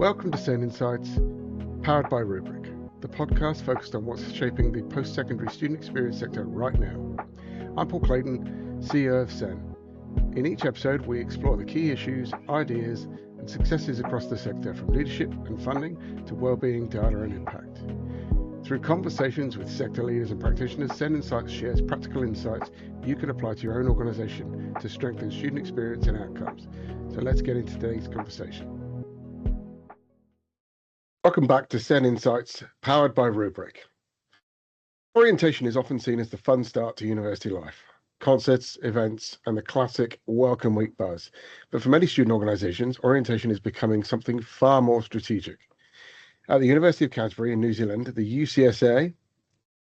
Welcome to SEN Insights, powered by Rubric, the podcast focused on what's shaping the post-secondary student experience sector right now. I'm Paul Clayton, CEO of SEN. In each episode, we explore the key issues, ideas, and successes across the sector, from leadership and funding to wellbeing, data, and impact. Through conversations with sector leaders and practitioners, SEN Insights shares practical insights you can apply to your own organisation to strengthen student experience and outcomes. So let's get into today's conversation. Welcome back to SEN Insights, powered by Rubric. Orientation is often seen as the fun start to university life. Concerts, events, and the classic welcome week buzz. But for many student organisations, orientation is becoming something far more strategic. At the University of Canterbury in New Zealand, the UCSA,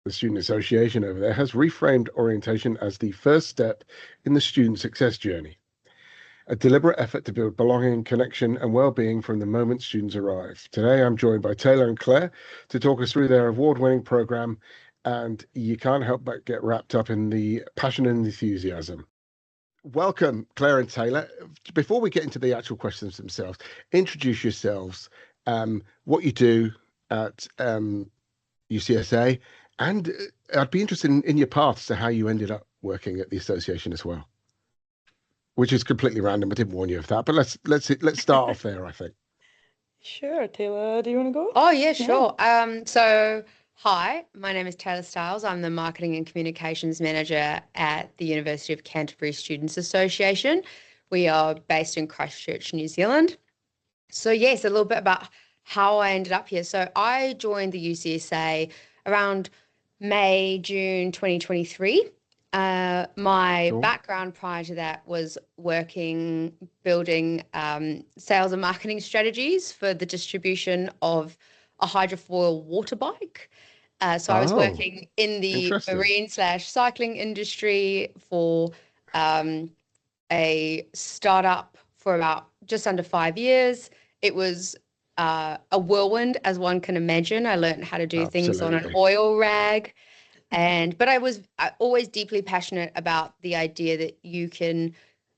the student association over there, has reframed orientation as the first step in the student success journey. A deliberate effort to build belonging, connection, and well-being from the moment students arrive. Today, I'm joined by Tayla and Clare to talk us through their award-winning program, and you can't help but get wrapped up in the passion and enthusiasm. Welcome, Clare and Tayla. Before we get into the actual questions themselves, introduce yourselves, what you do at UCSA, and I'd be interested in your paths to how you ended up working at the association as well, which is completely random. I didn't warn you of that, but let's start off there, I think. Sure, Taylor, do you want to go? Oh, yeah, sure. So hi, my name is Tayla Stiles. I'm the Marketing and Communications Manager at the University of Canterbury Students Association. We are based in Christchurch, New Zealand. So yes, a little bit about how I ended up here. So I joined the UCSA around May, June 2023. My background prior to that was building sales and marketing strategies for the distribution of a hydrofoil water bike. So I was working in the marine/cycling industry for a startup for about just under 5 years. It was a whirlwind, as one can imagine. I learned how to do things on an oil rag. But I was always deeply passionate about the idea that you can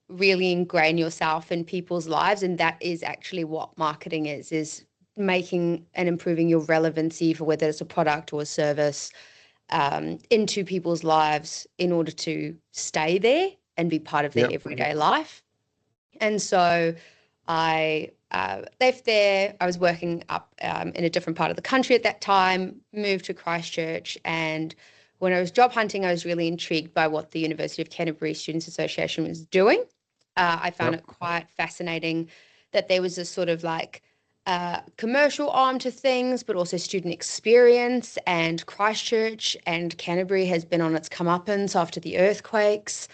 really ingrain yourself in people's lives. And that is actually what marketing is making and improving your relevancy for whether it's a product or a service into people's lives in order to stay there and be part of their everyday life. And so I left there. I was working up in a different part of the country at that time, moved to Christchurch, and when I was job hunting, I was really intrigued by what the University of Canterbury Students Association was doing. I found it quite fascinating that there was a sort of like commercial arm to things, but also student experience, and Christchurch and Canterbury has been on its comeuppance after the earthquakes.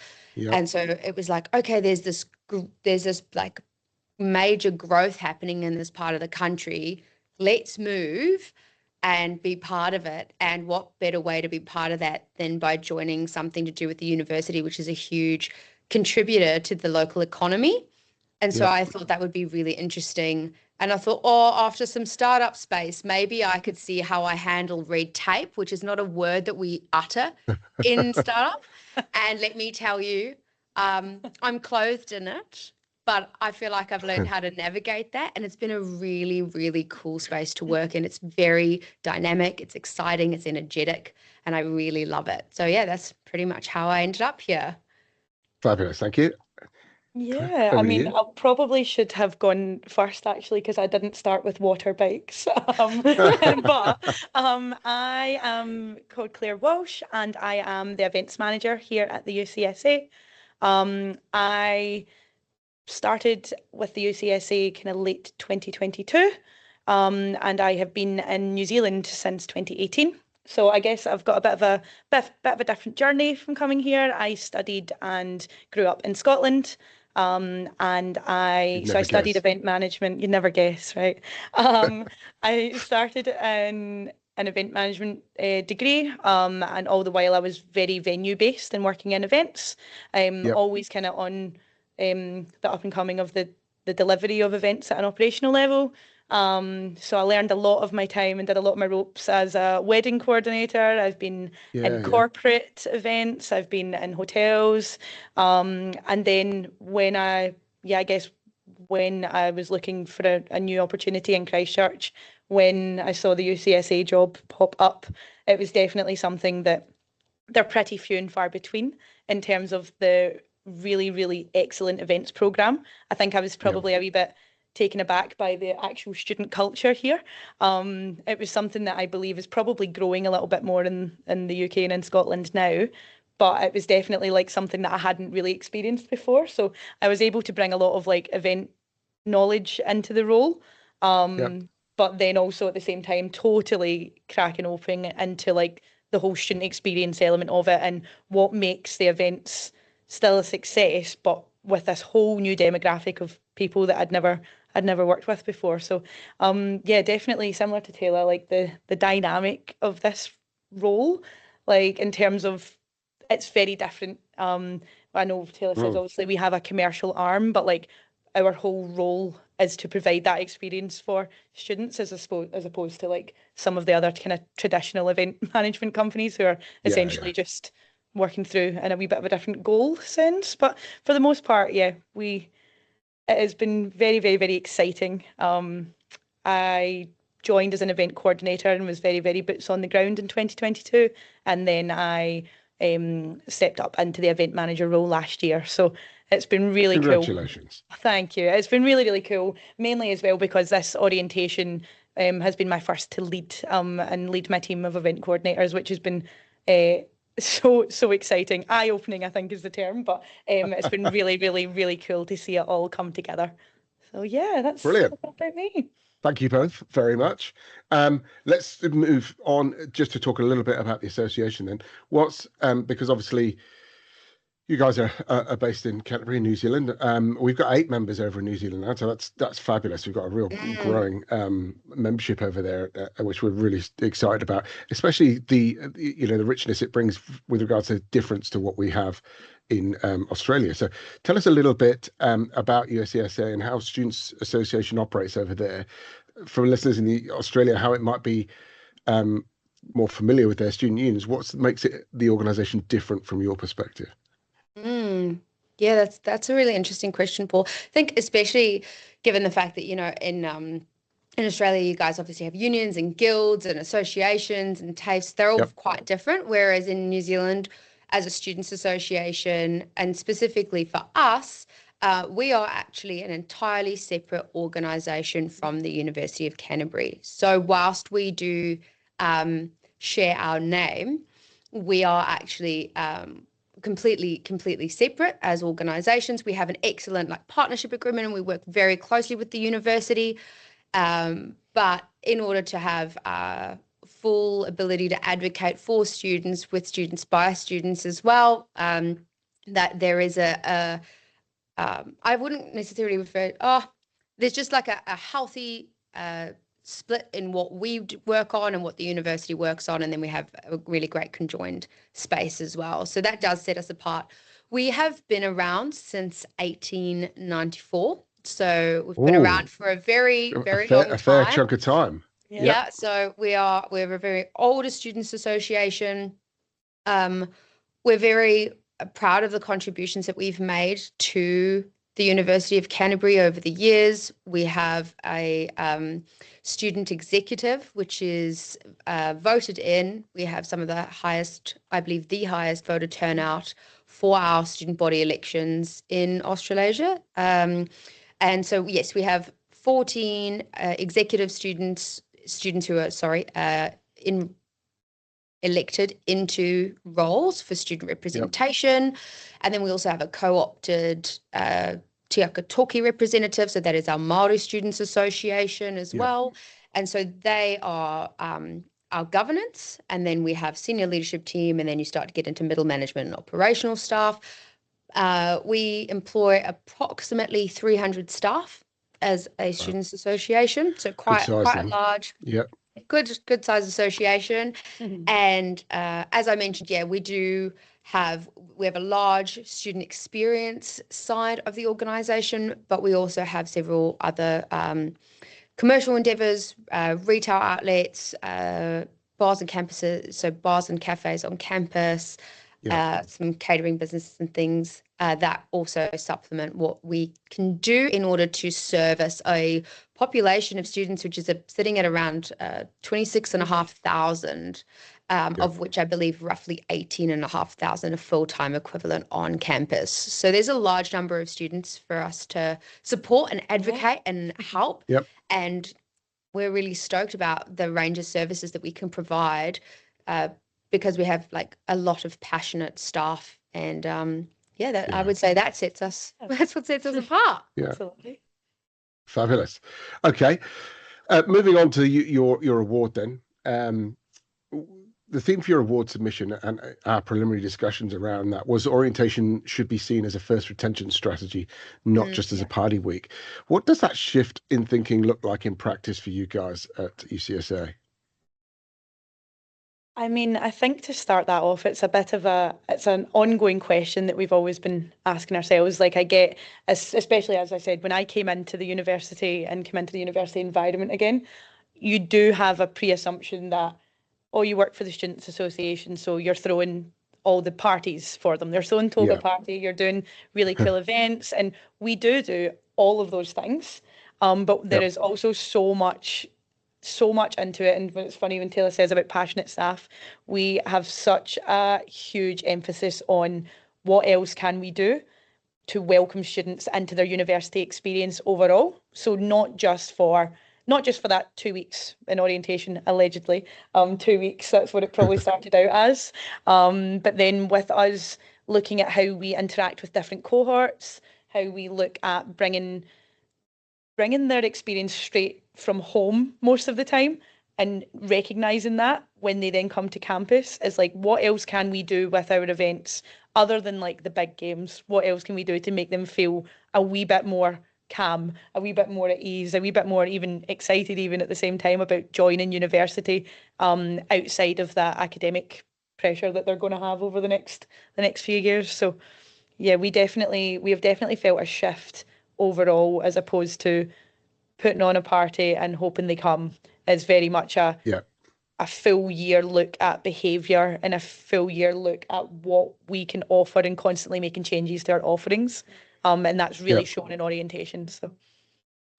And so it was like, okay, there's this like major growth happening in this part of the country. Let's move and be part of it. And what better way to be part of that than by joining something to do with the university, which is a huge contributor to the local economy. And so I thought that would be really interesting. And I thought, after some startup space, maybe I could see how I handle red tape, which is not a word that we utter in startup. And let me tell you, I'm clothed in it, but I feel like I've learned how to navigate that. And it's been a really, really cool space to work in. It's very dynamic, it's exciting, it's energetic, and I really love it. So yeah, that's pretty much how I ended up here. Fabulous, thank you. Yeah, I mean, I probably should have gone first, actually, because I didn't start with water bikes. But I am called Clare Walsh, and I am the events manager here at the UCSA. I started with the UCSA kind of late 2022, and I have been in New Zealand since 2018. So I guess I've got a bit of a different journey from coming here. I studied and grew up in Scotland. And I studied event management. You'd never guess, right? I started an event management degree, and all the while I was very venue based and working in events. Always kind of on the up and coming of the delivery of events at an operational level. So I learned a lot of my time and did a lot of my ropes as a wedding coordinator. I've been in corporate events, I've been in hotels. And then when I guess when I was looking for a new opportunity in Christchurch, when I saw the UCSA job pop up, it was definitely something that they're pretty few and far between in terms of the really, really excellent events programme. I think I was probably a wee bit taken aback by the actual student culture here. It was something that I believe is probably growing a little bit more in the UK and in Scotland now, but it was definitely like something that I hadn't really experienced before. So I was able to bring a lot of like event knowledge into the role. But then also at the same time, totally cracking open into like the whole student experience element of it and what makes the events still a success, but with this whole new demographic of people that I'd never worked with before. So yeah, definitely similar to Taylor, like the dynamic of this role, like in terms of it's very different. I know Taylor says obviously we have a commercial arm, but like our whole role is to provide that experience for students as opposed to like some of the other kind of traditional event management companies who are essentially just working through in a wee bit of a different goal sense. But for the most part, yeah, it has been very, very, very exciting. I joined as an event coordinator and was very, very boots on the ground in 2022. And then I stepped up into the event manager role last year. So it's been really cool. Congratulations. Thank you. It's been really, really cool, mainly as well because this orientation has been my first to lead and lead my team of event coordinators, which has been so exciting. Eye-opening, I think, is the term, but it's been really, really, really cool to see it all come together. So yeah, that's brilliant. About me. Thank you both very much. Let's move on just to talk a little bit about the association then. Because obviously you guys are based in Canterbury, New Zealand. We've got 8 members over in New Zealand now, so that's fabulous. We've got a real growing membership over there, which we're really excited about, especially the richness it brings with regards to difference to what we have in Australia. So tell us a little bit about UCSA and how Students Association operates over there. For listeners in Australia, how it might be more familiar with their student unions, what makes the organisation different from your perspective? Yeah, that's a really interesting question, Paul. I think especially given the fact that, in Australia, you guys obviously have unions and guilds and associations and TAFEs. They're all quite different, whereas in New Zealand, as a students association, and specifically for us, we are actually an entirely separate organisation from the University of Canterbury. So whilst we do share our name, we are actually completely separate as organisations. We have an excellent partnership agreement and we work very closely with the university. But in order to have full ability to advocate for students, with students, by students as well, that there is I wouldn't necessarily refer, there's just like a healthy split in what we work on and what the university works on, and then we have a really great conjoined space as well. So that does set us apart. We have been around since 1894, so we've been around for a very long time. A fair chunk of time. Yeah, so we're a very older students association. We're very proud of the contributions that we've made to the University of Canterbury over the years. We have a student executive, which is voted in. We have some of the highest, I believe the highest voter turnout for our student body elections in Australasia. And so, yes, we have 14 executive students who are, elected into roles for student representation. And then we also have a co-opted Te Aka Toki representative, so that is our Māori Students Association as well. And so they are our governance, and then we have senior leadership team, and then you start to get into middle management and operational staff. We employ approximately 300 staff as a students association, so quite large. Good size association. And as I mentioned, we have a large student experience side of the organisation, but we also have several other commercial endeavours, retail outlets, bars and campuses, so bars and cafes on campus, some catering businesses and things that also supplement what we can do in order to service a population of students, which is sitting at around 26,500, of which I believe roughly 18,500 are full-time equivalent on campus. So there's a large number of students for us to support and advocate and help. And we're really stoked about the range of services that we can provide because we have like a lot of passionate staff and I would say that's what sets us apart. Absolutely. Fabulous. Okay. Moving on to your award then. The theme for your award submission and our preliminary discussions around that was orientation should be seen as a first retention strategy, not just as a party week. What does that shift in thinking look like in practice for you guys at UCSA? I mean, I think to start that off, it's an ongoing question that we've always been asking ourselves. Like I get, especially as I said, when I came into the university and came into the university environment again, you do have a pre-assumption that, oh, you work for the Students' Association, so you're throwing all the parties for them. They're throwing toga party, you're doing really cool events, and we do all of those things. But there is also so much into it. And it's funny when Tayla says about passionate staff, we have such a huge emphasis on what else can we do to welcome students into their university experience overall. So not just for that 2 weeks in orientation, allegedly, 2 weeks, that's what it probably started out as. But then with us looking at how we interact with different cohorts, how we look at bringing their experience straight from home most of the time, and recognising that when they then come to campus is like, what else can we do with our events other than like the big games? What else can we do to make them feel a wee bit more calm, a wee bit more at ease, a wee bit more even excited even at the same time about joining university, outside of that academic pressure that they're going to have over the next few years. So yeah, we have definitely felt a shift overall, as opposed to putting on a party and hoping they come, is very much a full year look at behaviour and a full year look at what we can offer and constantly making changes to our offerings. And that's really shown in orientation. So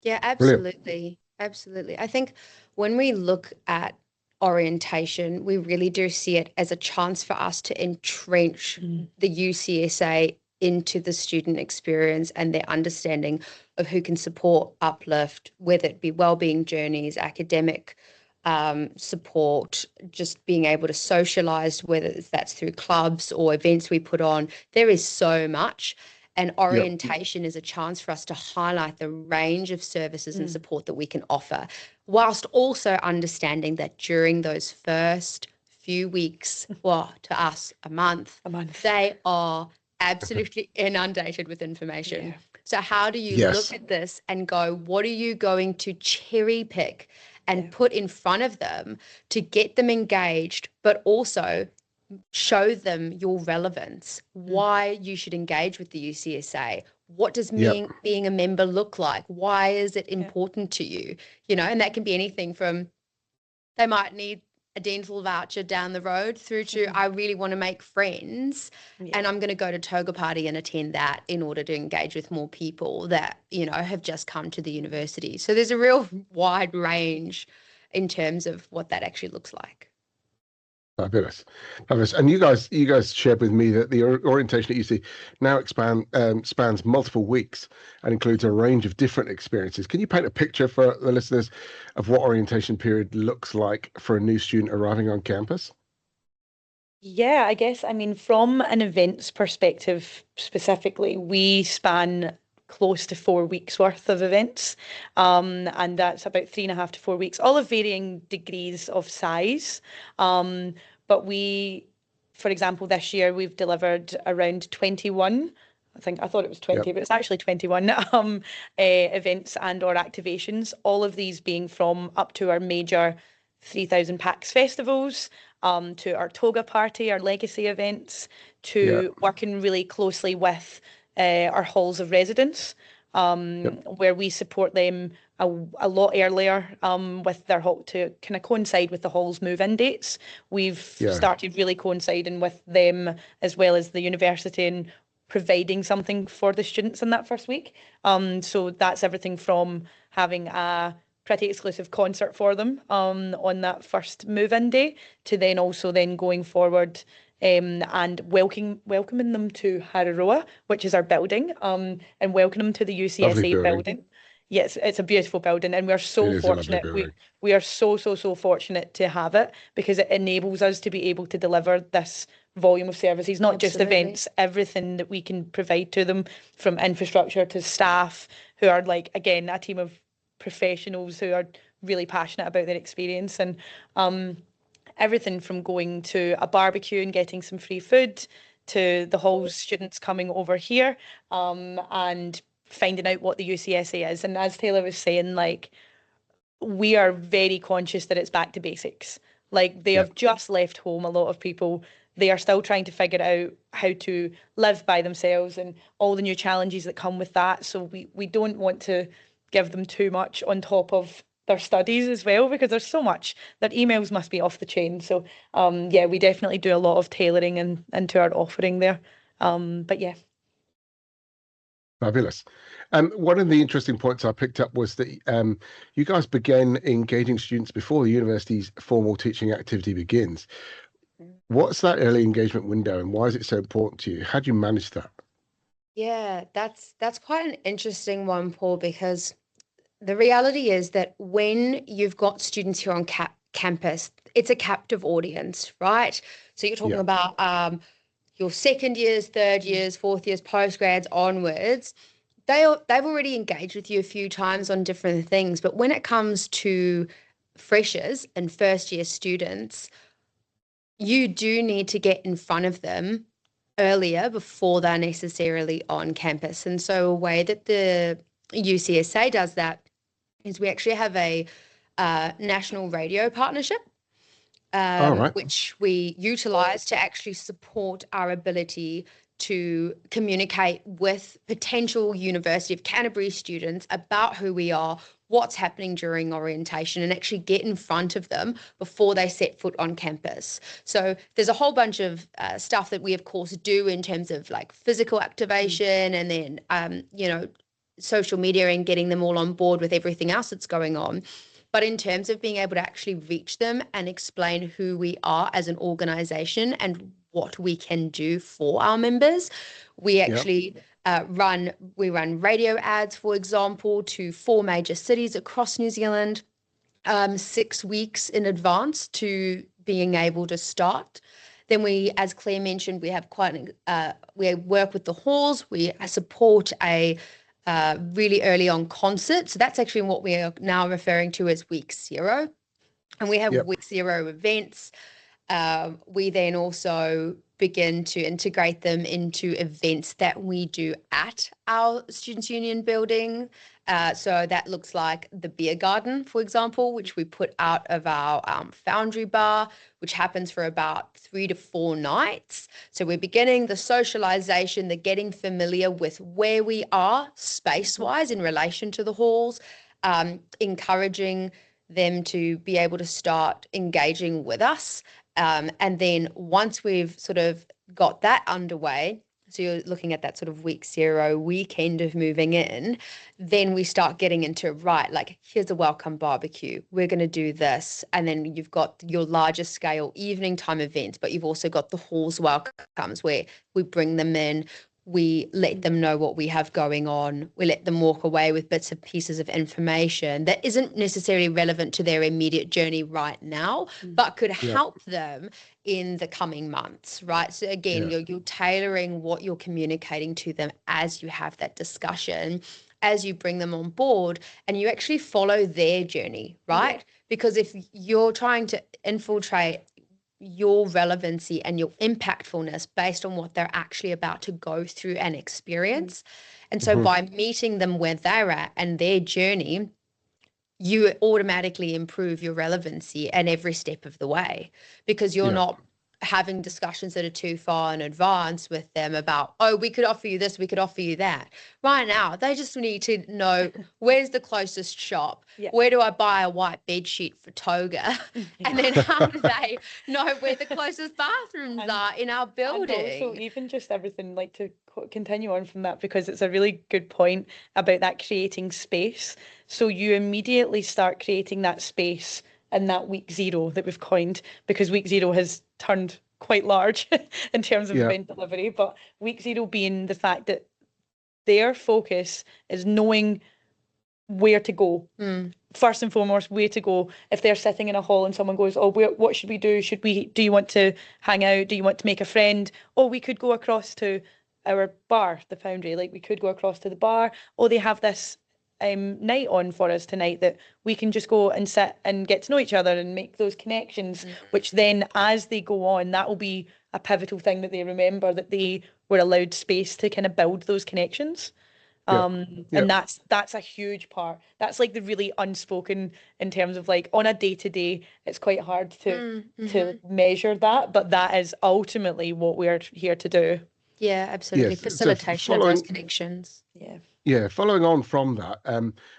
yeah, absolutely. Absolutely. I think when we look at orientation, we really do see it as a chance for us to entrench the UCSA into the student experience and their understanding of who can support, uplift, whether it be wellbeing journeys, academic support, just being able to socialize, whether that's through clubs or events we put on. There is so much. And orientation is a chance for us to highlight the range of services and support that we can offer, whilst also understanding that during those first few weeks, well, to us, a month, they are absolutely inundated with information. Yeah. So how do you look at this and go, what are you going to cherry pick and put in front of them to get them engaged, but also show them your relevance, why you should engage with the UCSA, what does being a member look like, why is it important to you, and that can be anything from they might need a dental voucher down the road through to I really want to make friends and I'm going to go to toga party and attend that in order to engage with more people that have just come to the university. So there's a real wide range in terms of what that actually looks like. Fabulous. And you guys shared with me that the orientation at UC now spans multiple weeks and includes a range of different experiences. Can you paint a picture for the listeners of what orientation period looks like for a new student arriving on campus? Yeah, I guess, from an events perspective specifically, we span close to 4 weeks worth of events, and that's about 3.5 to 4 weeks, all of varying degrees of size. But for example, this year we've delivered around 21. I thought it was 20, but it's actually 21 events and or activations. All of these being from up to our major 3,000 Pax festivals, to our toga party, our legacy events, to working really closely with our halls of residence, where we support them a lot earlier with their hall to kind of coincide with the hall's move-in dates. We've started really coinciding with them as well as the university and providing something for the students in that first week. So that's everything from having a pretty exclusive concert for them on that first move-in day, to then also then going forward and welcoming them to Hararoa, which is our building, and welcoming them to the UCSA building. Yes, it's a beautiful building, and we're so fortunate. We are so fortunate to have it, because it enables us to be able to deliver this volume of services, not just events, everything that we can provide to them, from infrastructure to staff, who are, like, again, a team of professionals who are really passionate about their experience. And everything from going to a barbecue and getting some free food, to the Halls students coming over here and finding out what the UCSA is. And as Tayla was saying, like, we are very conscious that it's back to basics. Like, they have just left home, a lot of people. They are still trying to figure out how to live by themselves and all the new challenges that come with that. So we don't want to give them too much on top of their studies as well, because there's so much. Their emails must be off the chain. So yeah, we definitely do a lot of tailoring into our offering there. But yeah. Fabulous. One of the interesting points I picked up was that you guys began engaging students before the university's formal teaching activity begins. What's that early engagement window, and why is it so important to you? How do you manage that? Yeah, that's quite an interesting one, Paul, because the reality is that when you've got students here on campus, it's a captive audience, right? So you're talking about your second years, third years, fourth years, postgrads onwards. They've already engaged with you a few times on different things. But when it comes to freshers and first year students, you do need to get in front of them earlier before they're necessarily on campus. And so a way that the UCSA does that is we actually have a national radio partnership, which we utilize to actually support our ability to communicate with potential University of Canterbury students about who we are, what's happening during orientation, and actually get in front of them before they set foot on campus. So there's a whole bunch of stuff that we, of course, do in terms of like physical activation, and then, social media, and getting them all on board with everything else that's going on. But in terms of being able to actually reach them and explain who we are as an organization and what we can do for our members, we actually run radio ads, for example, to 4 major cities across New Zealand 6 weeks in advance to being able to start. Then we, as Claire mentioned, we have we work with the halls. We support a really early on concert. So that's actually what we are now referring to as week 0. And we have week 0 events. We then also begin to integrate them into events that we do at our Students' Union building. So that looks like the beer garden, for example, which we put out of our Foundry Bar, which happens for about 3 to 4 nights. So we're beginning the socialization, the getting familiar with where we are space-wise in relation to the halls, encouraging them to be able to start engaging with us. And then once we've sort of got that underway, so you're looking at that sort of week 0 weekend of moving in, then we start getting into, right, like, here's a welcome barbecue. We're going to do this. And then you've got your larger scale evening time events, but you've also got the halls welcomes where we bring them in. We let them know what we have going on. We let them walk away with bits and pieces of information that isn't necessarily relevant to their immediate journey right now, but could help them in the coming months, right? So again, you're tailoring what you're communicating to them as you have that discussion, as you bring them on board, and you actually follow their journey, right? Because if you're trying to infiltrate your relevancy and your impactfulness based on what they're actually about to go through and experience. And so by meeting them where they're at and their journey, you automatically improve your relevancy at every step of the way, because you're not having discussions that are too far in advance with them about, oh, we could offer you this, we could offer you that. Right now, they just need to know where's the closest shop, where do I buy a white bed sheet for toga, and then how do they know where the closest bathrooms are in our building? And also even just everything, like to continue on from that, because it's a really good point about that creating space. So you immediately start creating that space in that week 0 that we've coined, because week 0 has turned quite large in terms of event delivery, but week 0 being the fact that their focus is knowing where to go. First and foremost, where to go. If they're sitting in a hall and someone goes, oh, what should we do? Do you want to hang out? Do you want to make a friend? Oh, we could go across to our bar, the Foundry. Like, we could go across to the bar. Oh, they have this night on for us tonight that we can just go and sit and get to know each other and make those connections, which then as they go on, that will be a pivotal thing that they remember, that they were allowed space to kind of build those connections. And that's a huge part. That's like the really unspoken in terms of, like, on a day-to-day, it's quite hard to measure that, but that is ultimately what we're here to do. Yeah, absolutely. Yes, facilitation of those connections. Yeah, following on from that,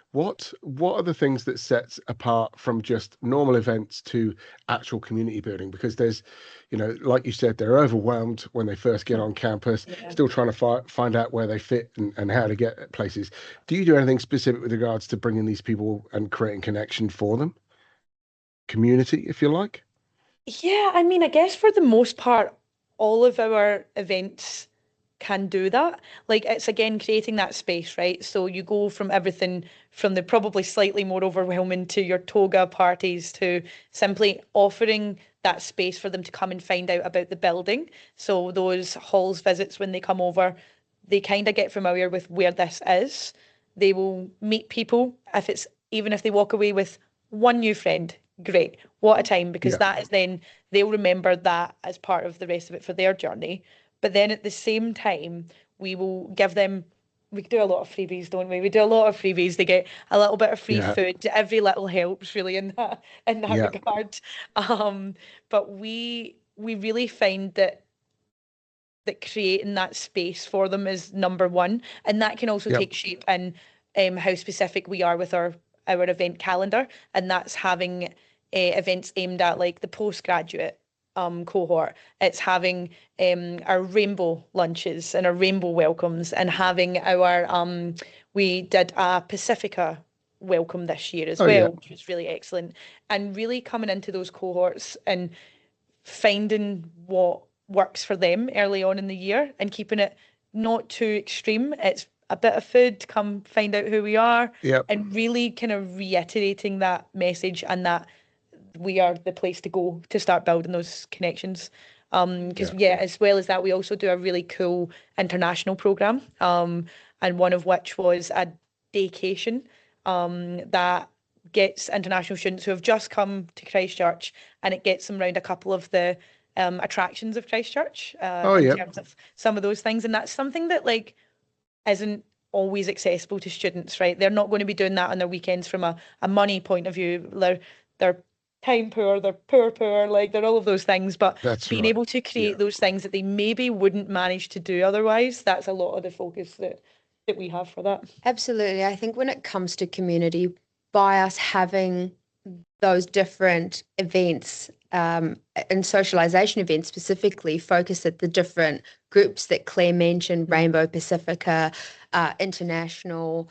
what are the things that sets apart from just normal events to actual community building? Because there's, like you said, they're overwhelmed when they first get on campus, still trying to find out where they fit and how to get places. Do you do anything specific with regards to bringing these people and creating connection for them? Community, if you like? Yeah, I mean, I guess for the most part, all of our events can do that. Like, it's again creating that space, right? So you go from everything from the probably slightly more overwhelming to your toga parties to simply offering that space for them to come and find out about the building. So those halls visits, when they come over, they kind of get familiar with where this is. They will meet people. Even if they walk away with one new friend, great. What a time, because that is then they'll remember that as part of the rest of it for their journey. But then at the same time, we will give them, we do a lot of freebies, don't we? We do a lot of freebies. They get a little bit of free food. Every little helps, really, in that regard. But we really find that creating that space for them is number one. And that can also take shape in how specific we are with our event calendar. And that's having events aimed at, like, the postgraduate cohort. It's having our rainbow lunches and our rainbow welcomes, and having our we did a Pacifica welcome this year as well, which was really excellent, and really coming into those cohorts and finding what works for them early on in the year and keeping it not too extreme. It's a bit of food, come find out who we are, and really kind of reiterating that message and that we are the place to go to start building those connections. Because as well as that, we also do a really cool international program, and one of which was a daycation that gets international students who have just come to Christchurch, and it gets them around a couple of the attractions of Christchurch in terms of some of those things. And that's something that, like, isn't always accessible to students, right? They're not going to be doing that on their weekends from a money point of view. They're time poor, they're poor, like, they're all of those things, but being able to create those things that they maybe wouldn't manage to do otherwise, that's a lot of the focus that we have for that. Absolutely. I think when it comes to community, by us having those different events and socialization events specifically focused at the different groups that Claire mentioned, Rainbow, Pacifica, International,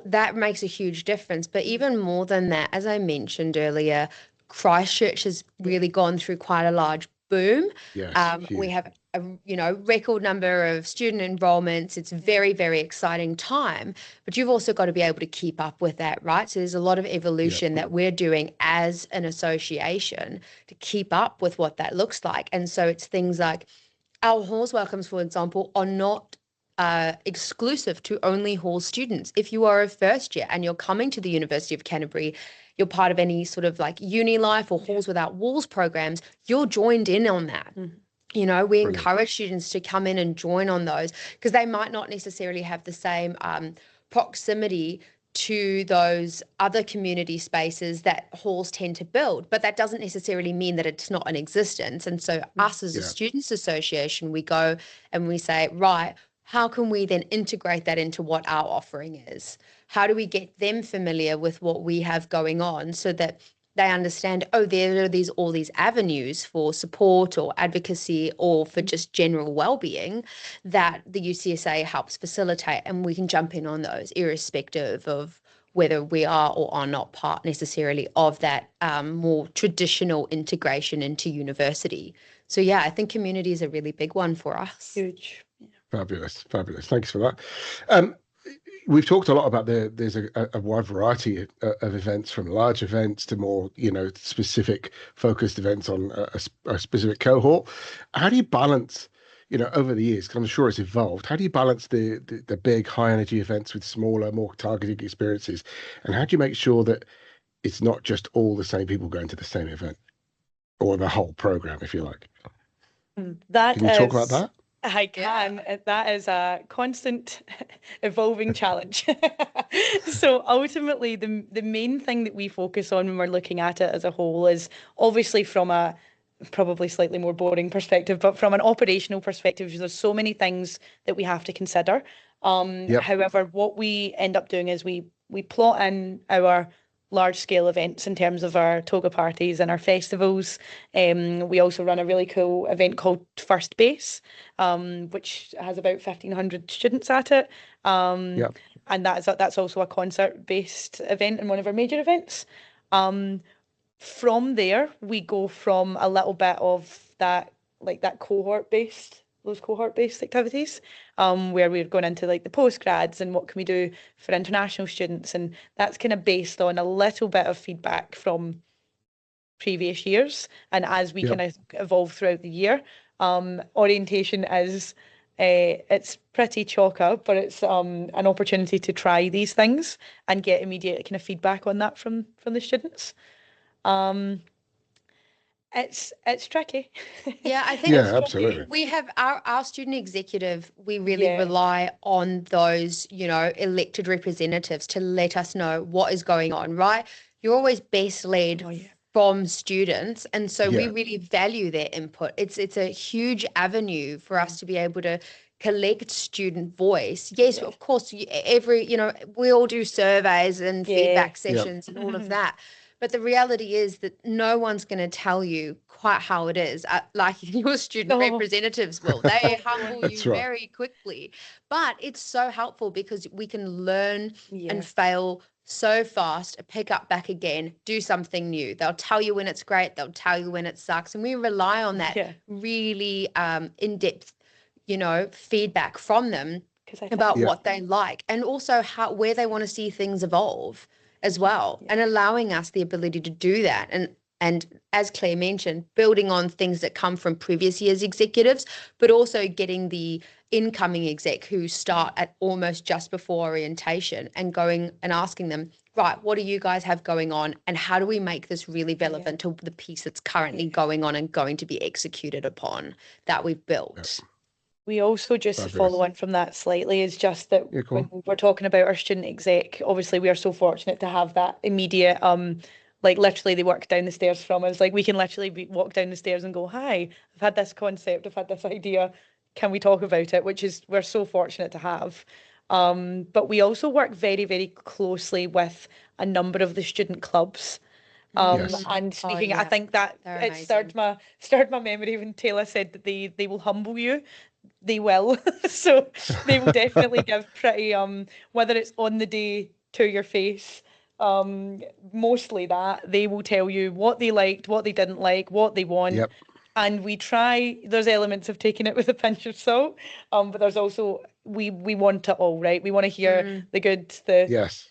that makes a huge difference. But even more than that, as I mentioned earlier, Christchurch has really gone through quite a large boom. We have a record number of student enrollments. It's a very, very exciting time, but you've also got to be able to keep up with that, right? So there's a lot of evolution that we're doing as an association to keep up with what that looks like. And so it's things like our halls welcomes, for example, are not exclusive to only hall students. If you are a first year and you're coming to the University of Canterbury, you're part of any sort of like uni life or Halls Without Walls programs, you're joined in on that. We encourage students to come in and join on those because they might not necessarily have the same proximity to those other community spaces that halls tend to build, but that doesn't necessarily mean that it's not in existence. And so us as a students association, we go and we say, right, how can we then integrate that into what our offering is? How do we get them familiar with what we have going on so that they understand, oh, there are all these avenues for support or advocacy or for just general well-being that the UCSA helps facilitate, and we can jump in on those irrespective of whether we are or are not part necessarily of that more traditional integration into university. So yeah, I think community is a really big one for us. Huge. Fabulous. Thanks for that. We've talked a lot about there's a wide variety of events, from large events to more, specific focused events on a specific cohort. How do you balance, over the years, because I'm sure it's evolved, how do you balance the big high energy events with smaller, more targeted experiences? And how do you make sure that it's not just all the same people going to the same event or the whole program, if you like? Can you talk about that? I can. Yeah. That is a constant evolving challenge. So ultimately, the main thing that we focus on when we're looking at it as a whole is obviously from a probably slightly more boring perspective, but from an operational perspective, there's so many things that we have to consider. However, what we end up doing is we plot in our large scale events in terms of our toga parties and our festivals. We also run a really cool event called First Base, which has about 1,500 students at it. And that's also a concert-based event and one of our major events. From there, we go from a little bit of that, like that those cohort-based activities, where we're going into like the postgrads and what can we do for international students, and that's kind of based on a little bit of feedback from previous years. And as we kind of evolve throughout the year, orientation is it's pretty chocker, but it's an opportunity to try these things and get immediate kind of feedback on that from the students. It's tricky. Yeah, I think absolutely. We have our student executive, we really rely on those, elected representatives to let us know what is going on, right? You're always best led from students. And so we really value their input. It's a huge avenue for us to be able to collect student voice. Yes, of course, we all do surveys and feedback sessions and all of that. But the reality is that no one's going to tell you quite how it is, like your student representatives will. They humble you very quickly. But it's so helpful because we can learn and fail so fast, pick up back again, do something new. They'll tell you when it's great. They'll tell you when it sucks. And we rely on that really in-depth, feedback from them about what they like and also where they want to see things evolve as well, and allowing us the ability to do that. And as Claire mentioned, building on things that come from previous year's executives, but also getting the incoming exec who start at almost just before orientation and going and asking them, right, what do you guys have going on? And how do we make this really relevant to the piece that's currently going on and going to be executed upon that we've built? We also, just to follow on from that slightly, is just that when we're talking about our student exec, obviously we are so fortunate to have that immediate, like literally they work down the stairs from us. Like we can literally walk down the stairs and go, hi, I've had this concept, I've had this idea, can we talk about it? Which is, we're so fortunate to have. But we also work very, very closely with a number of the student clubs. And speaking, I think that it stirred my memory when Tayla said that they will humble you. They will. So they will definitely give pretty whether it's on the day to your face, mostly that they will tell you what they liked, what they didn't like, what they want. And we try, there's elements of taking it with a pinch of salt, but there's also we want it all, right? We want to hear the good,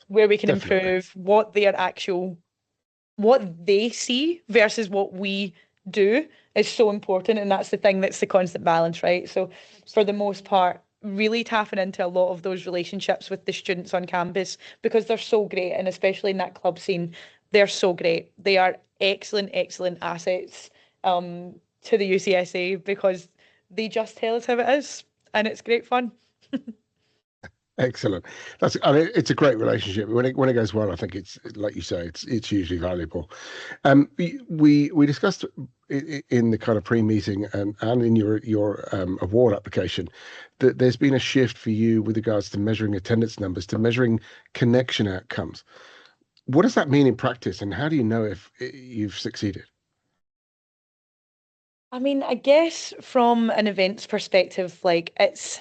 where we can improve, what they see versus what we do is so important. And that's the thing, that's the constant balance, right? So for the most part, really tapping into a lot of those relationships with the students on campus, because they're so great, and especially in that club scene, they're so great. They are excellent assets to the UCSA because they just tell us how it is, and it's great fun. Excellent. I mean, it's a great relationship. When it goes well, I think it's like you say, it's hugely valuable. We discussed in the kind of pre-meeting and in your award application that there's been a shift for you with regards to measuring attendance numbers to measuring connection outcomes. What does that mean in practice, and how do you know if you've succeeded? I mean, I guess from an events perspective, like it's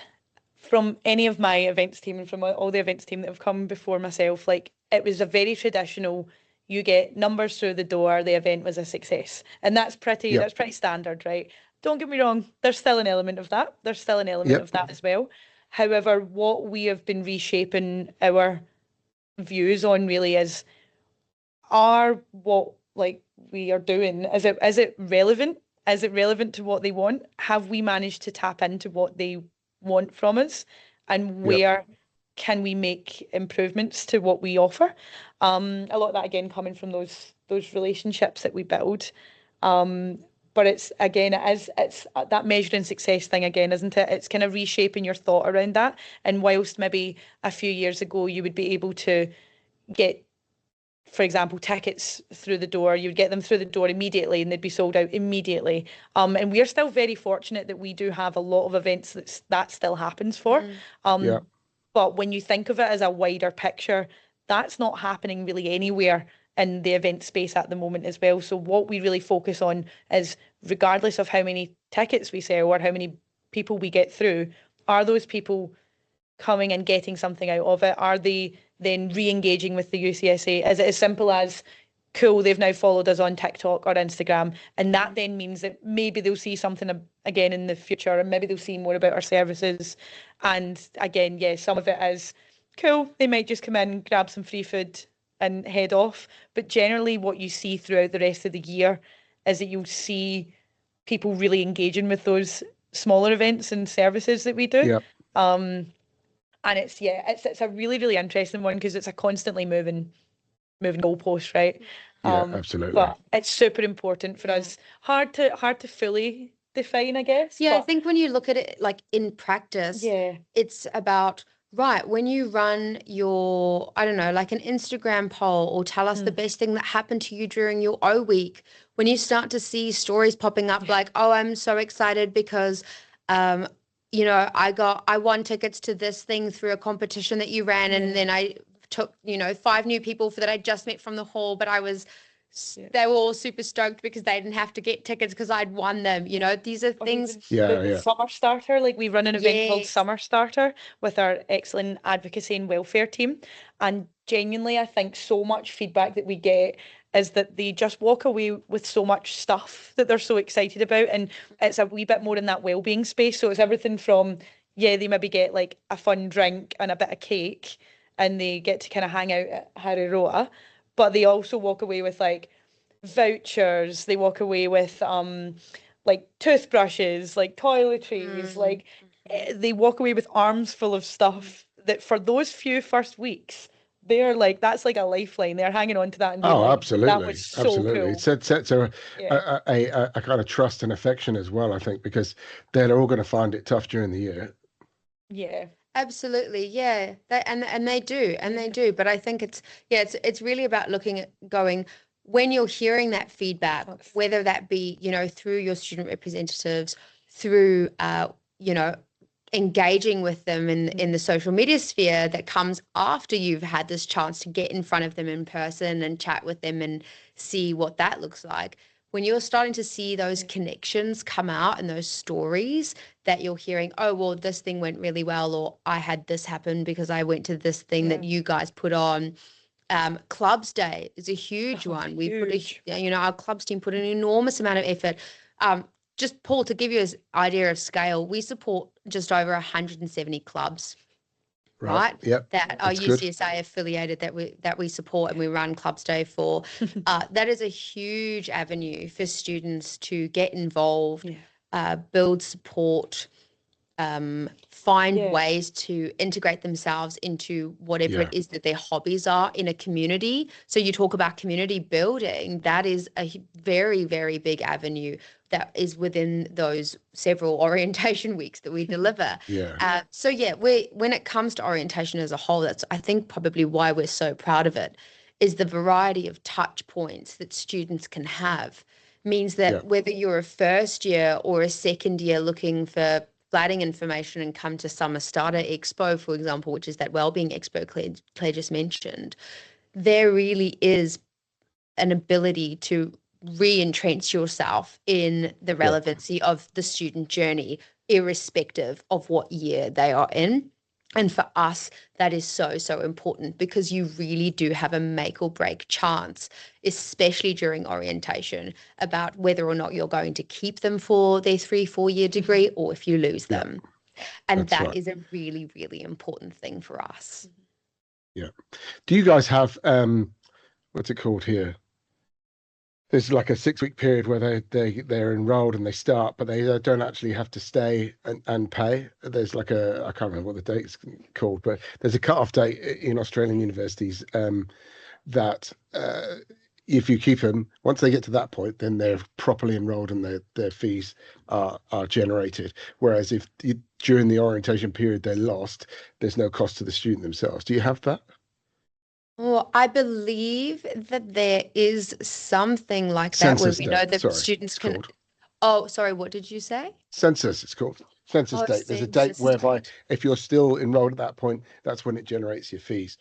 from any of my events team and from all the events team that have come before myself, like it was a very traditional, you get numbers through the door, the event was a success. And that's pretty standard, right? Don't get me wrong, there's still an element of that. There's still an element of that as well. However, what we have been reshaping our views on really is, are what like we are doing, is it relevant? Is it relevant to what they want? Have we managed to tap into what they want from us, and where can we make improvements to what we offer? A lot of that again coming from those relationships that we build. But it's that measuring success thing again, isn't it? It's kind of reshaping your thought around that. And whilst maybe a few years ago you would be able to get, for example, tickets through the door, you would get them through the door immediately and they'd be sold out immediately. And we are still very fortunate that we do have a lot of events that still happens for. But when you think of it as a wider picture, that's not happening really anywhere in the event space at the moment as well. So what we really focus on is, regardless of how many tickets we sell or how many people we get through, are those people coming and getting something out of it? Are they then re-engaging with the UCSA? Is it as simple as, cool, they've now followed us on TikTok or Instagram, and that then means that maybe they'll see something again in the future, and maybe they'll see more about our services. And again, some of it is cool, they might just come in, grab some free food and head off. But generally what you see throughout the rest of the year is that you'll see people really engaging with those smaller events and services that we do. And it's a really, really interesting one because it's a constantly moving goalpost, right? Absolutely. But it's super important for us. Hard to fully define, I guess. I think when you look at it like in practice, it's about, right, when you run your, I don't know, like an Instagram poll, or tell us the best thing that happened to you during your O week, when you start to see stories popping up like, oh, I'm so excited because I won tickets to this thing through a competition that you ran, and then I took 5 new people that I just met from the hall, but they were all super stoked because they didn't have to get tickets because I'd won them. These are things. Summer Starter, like we run an event called Summer Starter with our excellent advocacy and welfare team, and genuinely I think so much feedback that we get is that they just walk away with so much stuff that they're so excited about, and it's a wee bit more in that well-being space. So it's everything from, they maybe get like a fun drink and a bit of cake and they get to kind of hang out at Harry Roa, but they also walk away with like vouchers, they walk away with like toothbrushes, like toiletries, like they walk away with arms full of stuff that for those few first weeks, they're like, that's like a lifeline. They're hanging on to that and being absolutely, that was so absolutely. cool. It sets a kind of trust and affection as well, I think, because they're all going to find it tough during the year. Yeah. Absolutely, yeah. They do. But I think it's really about looking at going, when you're hearing that feedback, whether that be through your student representatives, through engaging with them in the social media sphere that comes after you've had this chance to get in front of them in person and chat with them and see what that looks like. When you're starting to see those connections come out and those stories that you're hearing, oh, well, this thing went really well, or I had this happen because I went to this thing that you guys put on. Clubs Day is a huge one. We put our clubs team put an enormous amount of effort. Just Paul, to give you an idea of scale, we support just over 170 clubs. Right? Yep. That are UCSA affiliated that we support and we run Clubs Day for. That is a huge avenue for students to get involved, build support, find ways to integrate themselves into whatever it is that their hobbies are in a community. So you talk about community building, that is a very, very big avenue that is within those several orientation weeks that we deliver. When it comes to orientation as a whole, that's, I think, probably why we're so proud of it, is the variety of touch points that students can have. Means that whether you're a first year or a second year looking for flatting information and come to Summer Starter Expo, for example, which is that Wellbeing Expo Claire just mentioned, there really is an ability to re-entrench yourself in the relevancy of the student journey, irrespective of what year they are in. And for us, that is so, so important, because you really do have a make or break chance, especially during orientation, about whether or not you're going to keep them for their 3-4 year degree or if you lose them. And that is a really, really important thing for us. Yeah. Do you guys have, what's it called here? There's like a 6-week period where they're enrolled and they start, but they don't actually have to stay and pay. There's like I can't remember what the date's called, but there's a cut-off date in Australian universities that if you keep them, once they get to that point, then they're properly enrolled and their fees are generated. Whereas if during the orientation period they're lost, there's no cost to the student themselves. Do you have that? Well, I believe that there is something like that where we know that students can. Oh, sorry, what did you say? Census, it's called. Census date. There's a date whereby if you're still enrolled at that point, that's when it generates your fees.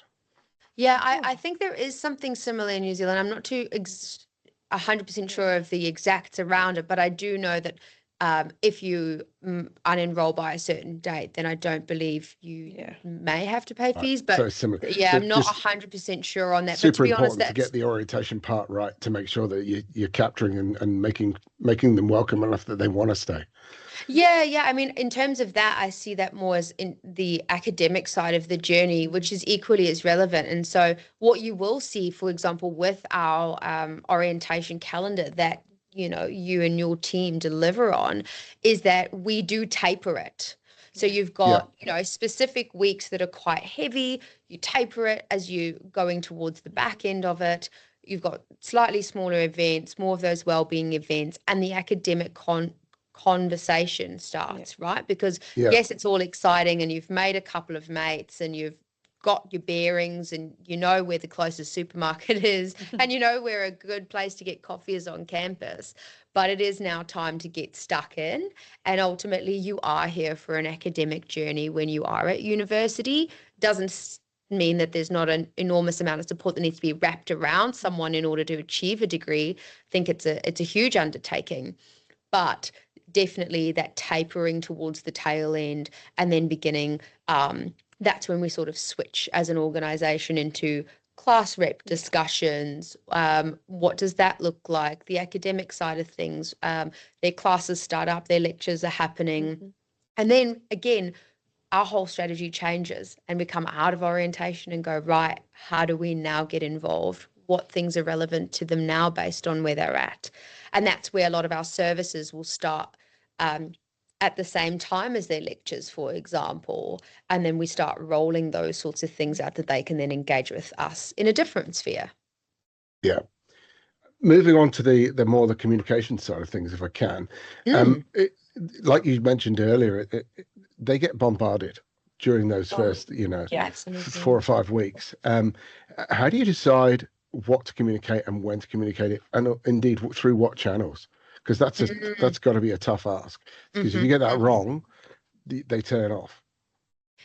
Yeah, I think there is something similar in New Zealand. I'm not too 100% sure of the exacts around it, but I do know that if you unenroll by a certain date, then I don't believe you may have to pay fees. But so similar. I'm not 100% sure on that. Super but to be important honest, to get the orientation part right, to make sure that you're capturing and making them welcome enough that they want to stay. Yeah. I mean, in terms of that, I see that more as in the academic side of the journey, which is equally as relevant. And so what you will see, for example, with our orientation calendar that you and your team deliver on, is that we do taper it. So you've got, specific weeks that are quite heavy. You taper it as you going towards the back end of it. You've got slightly smaller events, more of those wellbeing events, and the academic conversation starts, right? Because yes, it's all exciting and you've made a couple of mates and you've got your bearings and you know where the closest supermarket is and you know where a good place to get coffee is on campus, but it is now time to get stuck in. And ultimately you are here for an academic journey when you are at university. Doesn't mean that there's not an enormous amount of support that needs to be wrapped around someone in order to achieve a degree. I think it's a huge undertaking, but definitely that tapering towards the tail end and then beginning, that's when we sort of switch as an organisation into class rep discussions. What does that look like? The academic side of things, their classes start up, their lectures are happening. And then again, our whole strategy changes and we come out of orientation and go, right, how do we now get involved? What things are relevant to them now based on where they're at? And that's where a lot of our services will start at the same time as their lectures, for example, and then we start rolling those sorts of things out that they can then engage with us in a different sphere. Yeah. Moving on to the more the communication side of things, if I can. Like you mentioned earlier, they get bombarded during those first, 4 or 5 weeks. How do you decide what to communicate and when to communicate it, and indeed through what channels? Because that's got to be a tough ask. Because if you get that wrong, they turn off.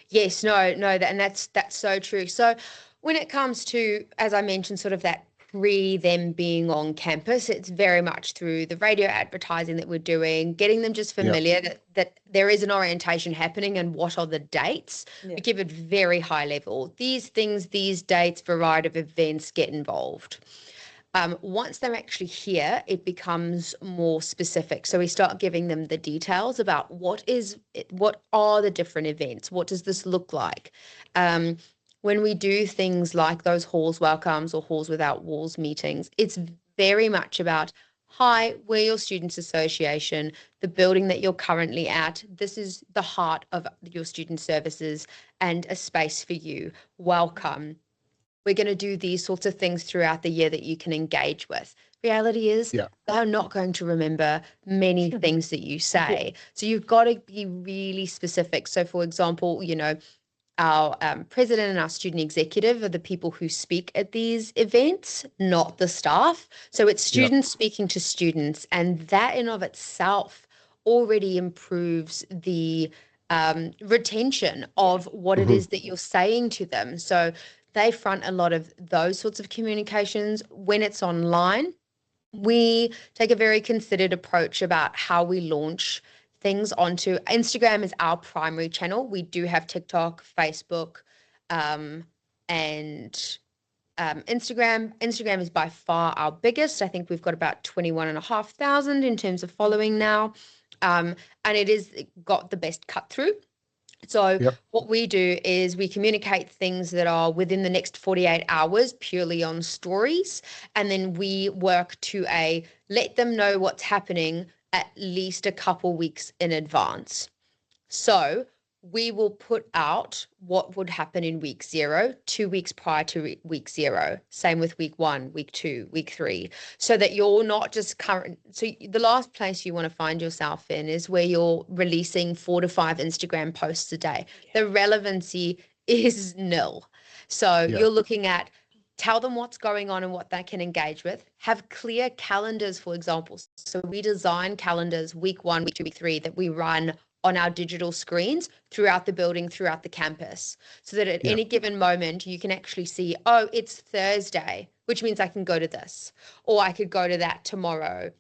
Yes, and that's so true. So when it comes to, as I mentioned, sort of that them being on campus, it's very much through the radio advertising that we're doing, getting them just familiar that there is an orientation happening and what are the dates. We give it very high level. These things, these dates, variety of events, get involved. Once they're actually here, it becomes more specific. So we start giving them the details about what are the different events? What does this look like? When we do things like those halls welcomes or halls without walls meetings, it's very much about hi, we're your Students Association, the building that you're currently at. This is the heart of your student services and a space for you. Welcome. We're going to do these sorts of things throughout the year that you can engage with. Reality is they're not going to remember many things that you say. So you've got to be really specific. So for example, you know, our president and our student executive are the people who speak at these events, not the staff. So it's students speaking to students, and that in of itself already improves the retention of what it is that you're saying to them. So they front a lot of those sorts of communications. When it's online, we take a very considered approach about how we launch things onto Instagram is our primary channel. We do have TikTok, Facebook, and Instagram. Instagram is by far our biggest. I think we've got about 21,500 in terms of following now. And it is got the best cut through. So what we do is we communicate things that are within the next 48 hours purely on stories. And then we work to let them know what's happening at least a couple weeks in advance. So we will put out what would happen in week 0, 2 weeks prior to week 0. Same with week 1, week 2, week 3, so that you're not just current. So the last place you want to find yourself in is where you're releasing 4 to 5 Instagram posts a day. The relevancy is nil. So you're looking at, tell them what's going on and what they can engage with. Have clear calendars, for example. So we design calendars week 1, week 2, week 3 that we run on our digital screens throughout the building, throughout the campus, so that at any given moment you can actually see, oh, it's Thursday, which means I can go to this, or I could go to that tomorrow.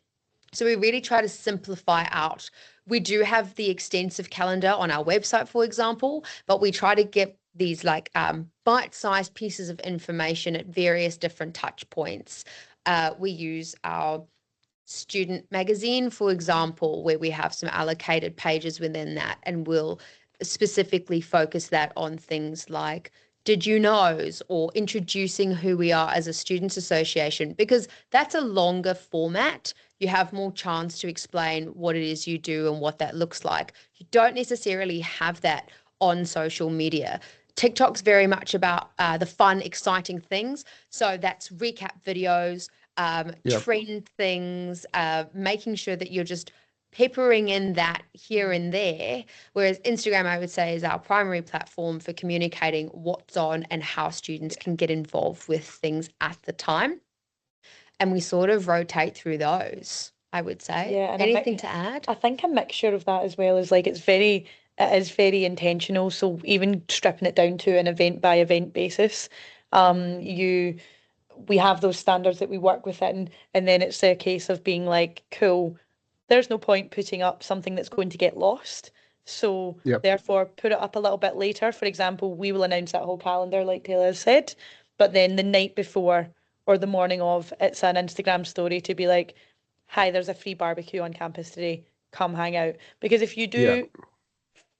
So we really try to simplify out. We do have the extensive calendar on our website, for example, but we try to get these like bite-sized pieces of information at various different touch points. We use our student magazine, for example, where we have some allocated pages within that, and we'll specifically focus that on things like did you knows or introducing who we are as a students association, because that's a longer format. You have more chance to explain what it is you do and what that looks like. You don't necessarily have that on social media. TikTok's very much about the fun, exciting things. So that's recap videos, trend things, making sure that you're just peppering in that here and there. Whereas Instagram, I would say, is our primary platform for communicating what's on and how students can get involved with things at the time. And we sort of rotate through those, I would say. Yeah, and anything to add? I think a mixture of that as well is like it is very intentional. So even stripping it down to an event by event basis, we have those standards that we work within, and then it's a case of being like, cool, there's no point putting up something that's going to get lost. So therefore put it up a little bit later. For example, we will announce that whole calendar like Taylor has said, but then the night before or the morning of, it's an Instagram story to be like, hi, there's a free barbecue on campus today, come hang out. Because if you do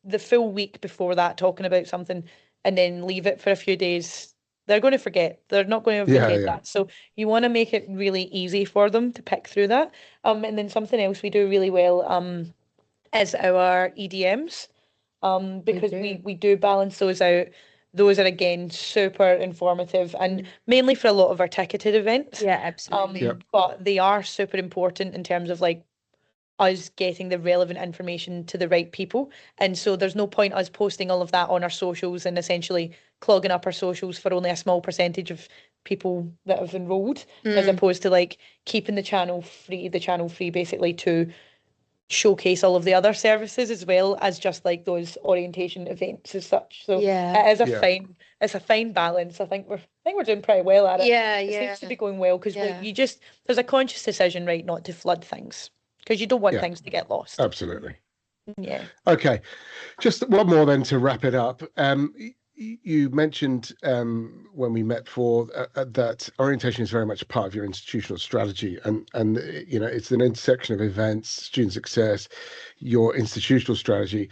the full week before that talking about something and then leave it for a few days, they're going to forget. They're not going to forget that. So you want to make it really easy for them to pick through that. And then something else we do really well is our EDMs, because we do balance those out. Those are, again, super informative and mainly for a lot of our ticketed events. Yeah, absolutely. But they are super important in terms of like us getting the relevant information to the right people. And so there's no point us posting all of that on our socials and essentially clogging up our socials for only a small percentage of people that have enrolled, as opposed to like keeping the channel free basically to showcase all of the other services as well as just like those orientation events as such. So it is it's a fine balance. I think we're doing pretty well at it. It seems to be going well because there's a conscious decision, right, not to flood things, because you don't want things to get lost. Absolutely. Yeah. Okay. Just one more then to wrap it up. You mentioned when we met before that orientation is very much a part of your institutional strategy, and you know, it's an intersection of events, student success, your institutional strategy.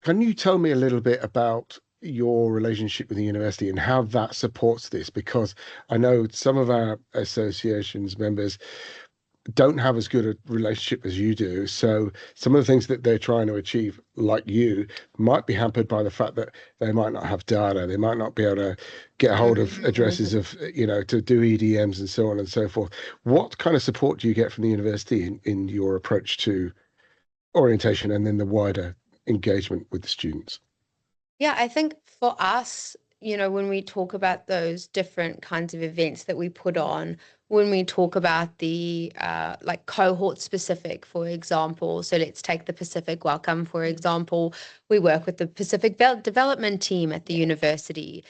Can you tell me a little bit about your relationship with the university and how that supports this? Because I know some of our association's members don't have as good a relationship as you do. So some of the things that they're trying to achieve, like you, might be hampered by the fact that they might not have data. They might not be able to get a hold of addresses of, to do EDMs and so on and so forth. What kind of support do you get from the university in your approach to orientation and then the wider engagement with the students? Yeah, I think for us, when we talk about those different kinds of events that we put on, when we talk about the like cohort specific, for example, so let's take the Pacific Welcome, for example, we work with the Pacific development team at the university.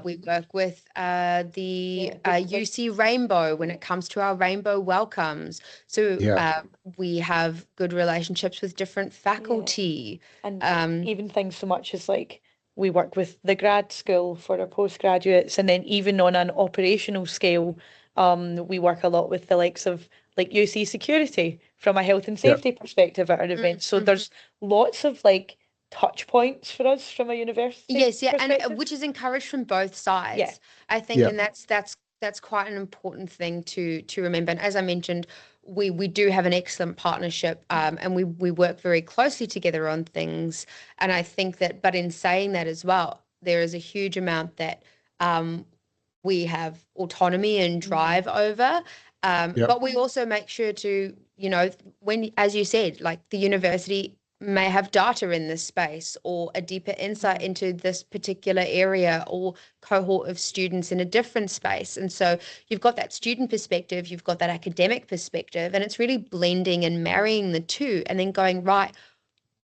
We work with the UC Rainbow when it comes to our Rainbow welcomes. So we have good relationships with different faculty. And even things so much as like, we work with the grad school for our postgraduates, and then even on an operational scale, we work a lot with the likes of like UC security from a health and safety perspective at our events. So there's lots of like touch points for us from a university and which is encouraged from both sides. I think, and that's quite an important thing to remember. And as I mentioned, we do have an excellent partnership, and we work very closely together on things. And I think that, but in saying that as well, there is a huge amount that we have autonomy and drive over. But we also make sure to, when, as you said, like the university may have data in this space or a deeper insight into this particular area or cohort of students in a different space. And so you've got that student perspective, you've got that academic perspective, and it's really blending and marrying the two and then going, right,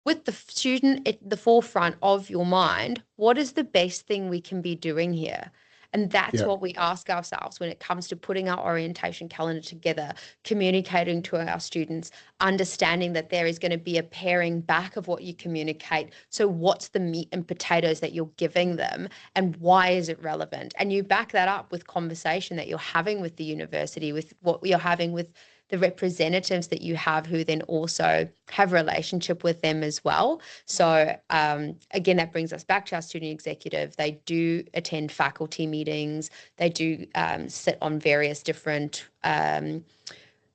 with the student at the forefront of your mind, what is the best thing we can be doing here? And that's what we ask ourselves when it comes to putting our orientation calendar together, communicating to our students, understanding that there is going to be a paring back of what you communicate. So what's the meat and potatoes that you're giving them, and why is it relevant? And you back that up with conversation that you're having with the university, with what you're having with the representatives that you have who then also have a relationship with them as well. So again, that brings us back to our student executive. They do attend faculty meetings. They do sit on various different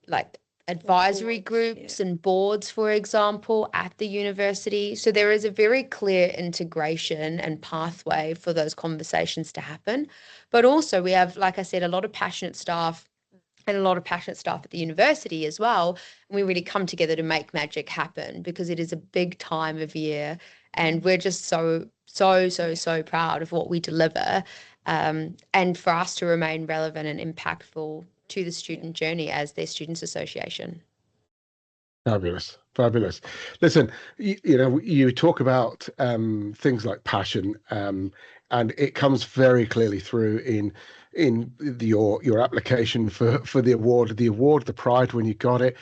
like advisory groups and boards, for example, at the university. So there is a very clear integration and pathway for those conversations to happen. But also we have, like I said, a lot of passionate staff and a lot of passionate staff at the university as well. And we really come together to make magic happen, because it is a big time of year and we're just so proud of what we deliver, and for us to remain relevant and impactful to the student journey as their Students Association. Fabulous. Listen, you talk about things like passion, and it comes very clearly through in your application for the award, the pride when you got it,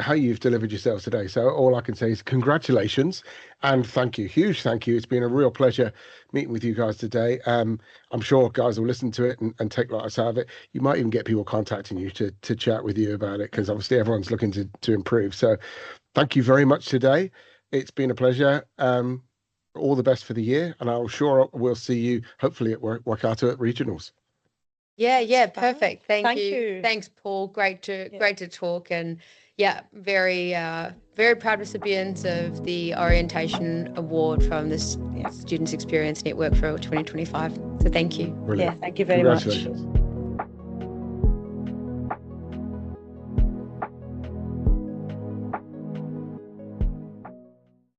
how you've delivered yourselves today. So all I can say is congratulations and thank you, huge thank you. It's been a real pleasure meeting with you guys today. I'm sure guys will listen to it and take lots out of it. You might even get people contacting you to chat with you about it, because obviously everyone's looking to improve. So thank you very much today. It's been a pleasure. All the best for the year, and I'm sure we'll see you hopefully at Waikato at regionals. Yeah, perfect. Thank you. Thanks, Paul. Great to talk, and very proud recipients of the Orientation Award from the Students Experience Network for 2025. So thank you. Brilliant. Thank you very much.